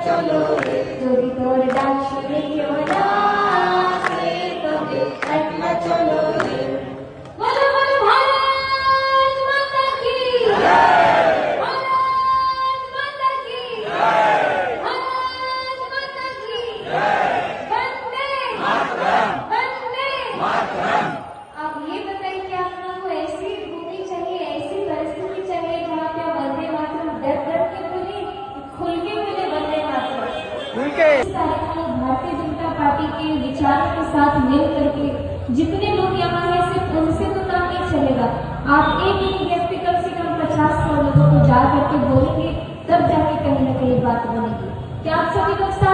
चलो रे, যদি তোর ডাক শুনে কেউ না আসে তবে একলা চলো রে। বলো বলো ভারত মাতা কি ভারত মাতা কি ভারত মাতা কি वंदे वंदे मातरम। अब ये बताइए कि आप लोगों को ऐसी भूमि चाहिए, ऐसी परिस्थिति चाहिए जहाँ पे आप वंदे मातरम डर डर के बोले, खुल के बोले वंदे मातरम। खुल के इस कार्यक्रम में भारतीय जनता पार्टी के विचारों के साथ मिल करके जितने लोग यहाँ हैं सिर्फ उनसे तो काम नहीं चलेगा। आप एक एक व्यक्ति कम से कम 50 लोगों को जा करके बोलेंगे, तब जाके कहीं ना कहीं बात बनेगी। क्या आप सभी लोग साथ